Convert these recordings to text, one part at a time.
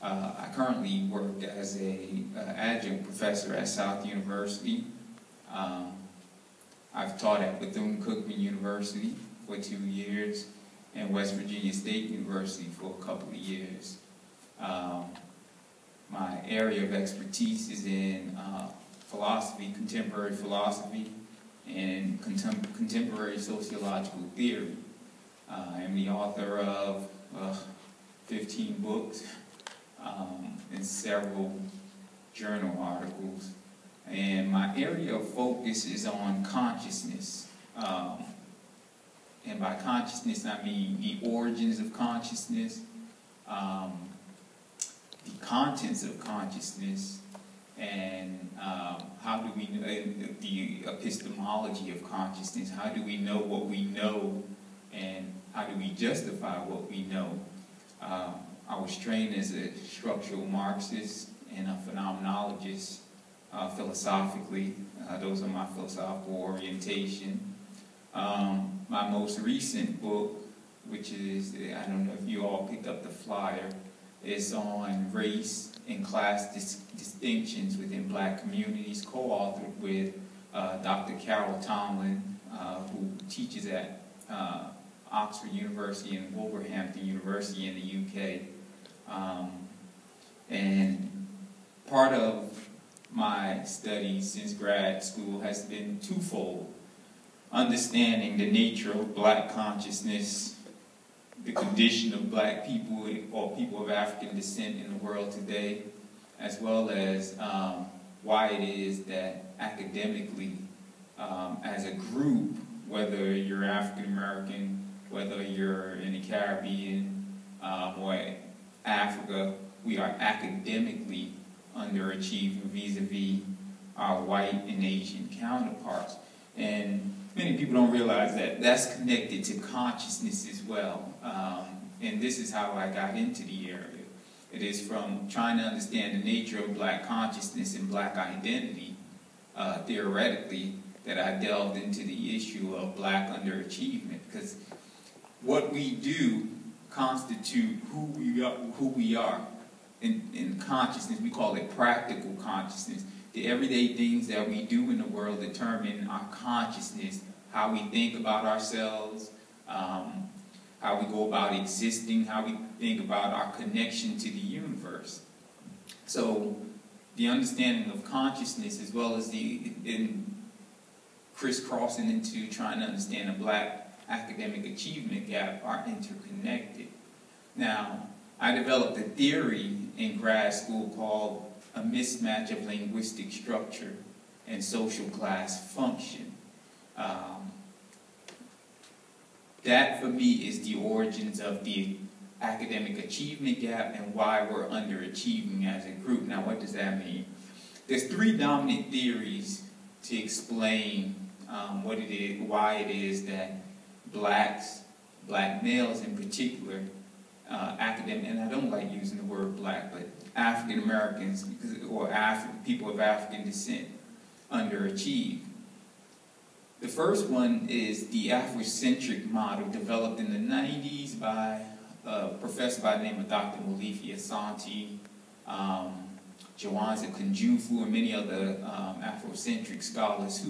I currently work as an adjunct professor at South University. I've taught at Bethune-Cookman University for 2 years and West Virginia State University for a couple of years. My area of expertise is in philosophy, contemporary philosophy, and contemporary sociological theory. I am the author of 15 books and several journal articles. And my area of focus is on consciousness. And by consciousness, I mean the origins of consciousness, the contents of consciousness, and how do we know the epistemology of consciousness? How do we know what we know, and how do we justify what we know? I was trained as a structural Marxist and a phenomenologist philosophically. Those are my philosophical orientation. My most recent book, which is, I don't know if you all picked up the flyer, is on race and class distinctions within black communities, co-authored with Dr. Carol Tomlin, who teaches at Oxford University and Wolverhampton University in the UK. And part of my studies since grad school has been twofold: understanding the nature of black consciousness, the condition of black people or people of African descent in the world today, as well as why it is that academically, as a group, whether you're African American, whether you're in the Caribbean or Africa, we are academically underachieving vis-a-vis our white and Asian counterparts. And many people don't realize that that's connected to consciousness as well. And this is how I got into the area. It is from trying to understand the nature of black consciousness and black identity, theoretically, that I delved into the issue of black underachievement. Because what we do constitute who we are. In consciousness, we call it practical consciousness. The everyday things that we do in the world determine our consciousness, how we think about ourselves, how we go about existing, how we think about our connection to the universe. So the understanding of consciousness, as well as in crisscrossing into trying to understand the black academic achievement gap, are interconnected. Now, I developed a theory in grad school called a mismatch of linguistic structure and social class function. That, for me, is the origins of the academic achievement gap and why we're underachieving as a group. Now, what does that mean? There's three dominant theories to explain what it is, why it is that black males in particular, academic, and I don't like using the word black, but African Americans or people of African descent underachieve. The first one is the Afrocentric model developed in the 90s by a professor by the name of Dr. Molefi Asante, Jawanza Kunjufu, and many other Afrocentric scholars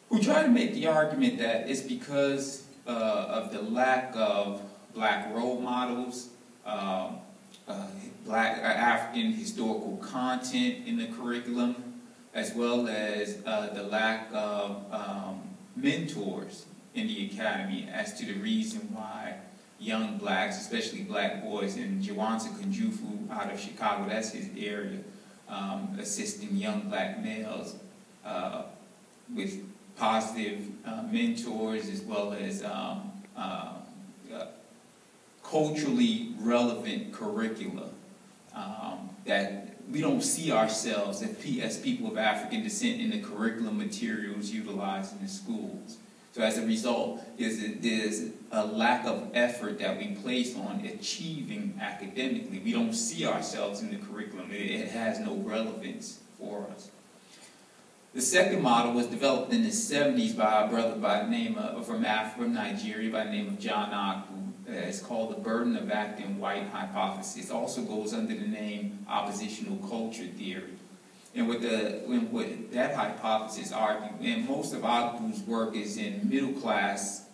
who try to make the argument that it's because of the lack of black role models, black African historical content in the curriculum, as well as the lack of mentors in the academy as to the reason why young blacks, especially black boys, and Jawanza Kunjufu out of Chicago, that's his area, assisting young black males with positive mentors, as well as culturally relevant curricula, that we don't see ourselves as people of African descent in the curriculum materials utilized in the schools. So as a result, there's a lack of effort that we place on achieving academically. We don't see ourselves in the curriculum. It has no relevance for us. The second model was developed in the 70s by a brother by the name of, from Nigeria, by the name of John Akpu. It's called the burden of acting white hypothesis. It also goes under the name oppositional culture theory. And what that hypothesis argues, and most of Agbu's work is in middle class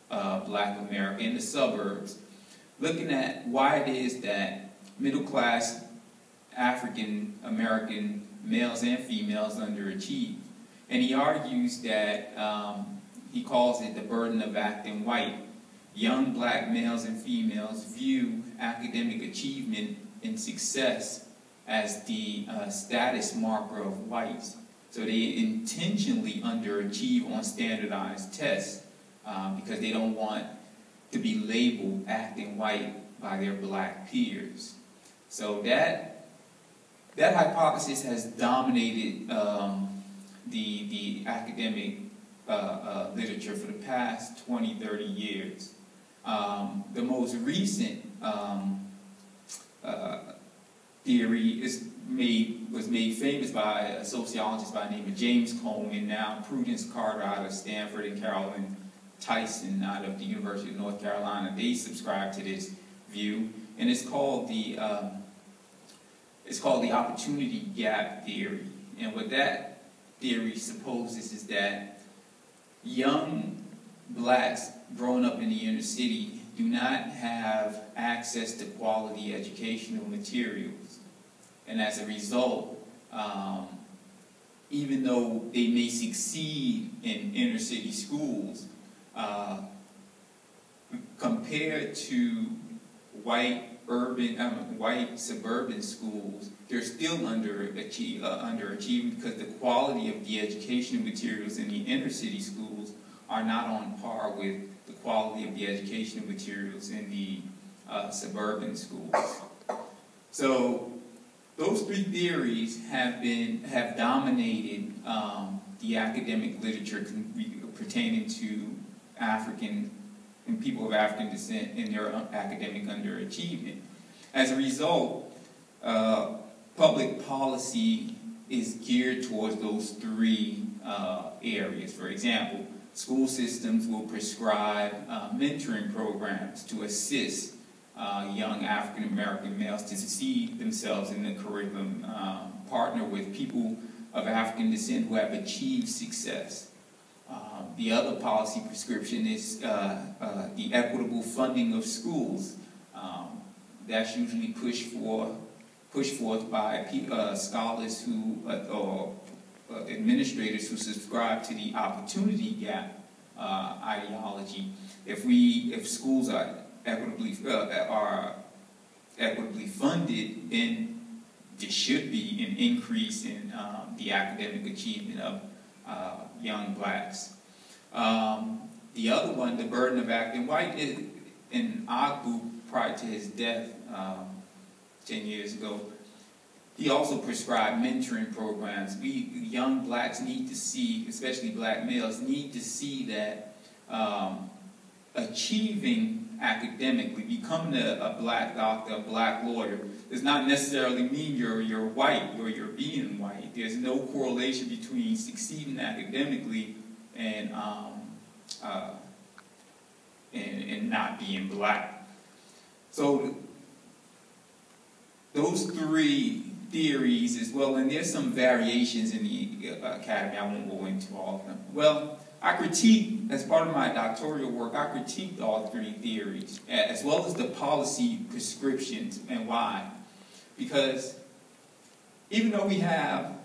black America, in the suburbs, looking at why it is that middle class African American males and females underachieve. And he argues that, he calls it the burden of acting white. Young black males and females view academic achievement and success as the status marker of whites. So they intentionally underachieve on standardized tests because they don't want to be labeled acting white by their black peers. So that hypothesis has dominated the academic literature for the past 20, 30 years. The most recent theory was made famous by a sociologist by the name of James Mocombe, and now Prudence Carter out of Stanford and Carolyn Tyson out of the University of North Carolina. They subscribe to this view, and it's called the opportunity gap theory. And what that theory supposes is that young blacks growing up in the inner city do not have access to quality educational materials. And as a result, even though they may succeed in inner city schools, compared to white suburban schools, they're still underachieving because the quality of the educational materials in the inner city schools are not on par with the quality of the educational materials in the suburban schools. So those three theories have dominated the academic literature pertaining to African and people of African descent in their academic underachievement. As a result, public policy is geared towards those three areas. For example, school systems will prescribe mentoring programs to assist young African American males to see themselves in the curriculum, partner with people of African descent who have achieved success. The other policy prescription is the equitable funding of schools. That's usually pushed forth by scholars who or administrators who subscribe to the opportunity gap ideology. If schools are equitably funded, then there should be an increase in the academic achievement of young blacks. The other one, the burden of acting white, in Agbu, prior to his death 10 years ago, he also prescribed mentoring programs. We young blacks need to see, especially black males, need to see that achieving academically, becoming a black doctor, a black lawyer, does not necessarily mean you're white or you're being white. There's no correlation between succeeding academically and not being black. So those three theories as well, and there's some variations in the academy. I won't go into all of them. Well, I critiqued, as part of my doctoral work, I critiqued all three theories, as well as the policy prescriptions. And why? Because even though we have,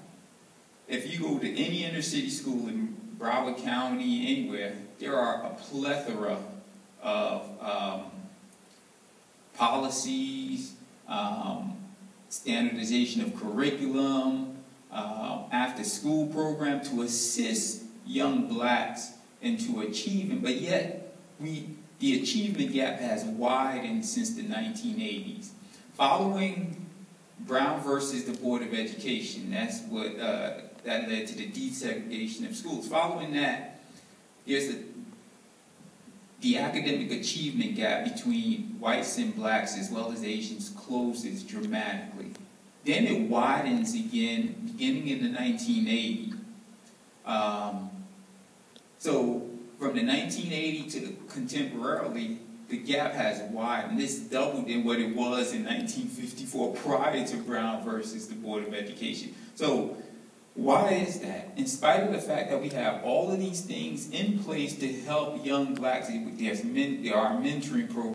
if you go to any inner city school in Broward County, anywhere, there are a plethora of policies, standardization of curriculum, after-school program to assist young blacks into achieving, but yet the achievement gap has widened since the 1980s. Following Brown versus the Board of Education, that's what that led to the desegregation of schools. Following that, there's the academic achievement gap between whites and blacks as well as Asians closes dramatically. Then it widens again beginning in the 1980s. So from the 1980 to contemporarily, the gap has widened. It's doubled in what it was in 1954 prior to Brown versus the Board of Education. So why is that? In spite of the fact that we have all of these things in place to help young blacks, there are mentoring programs,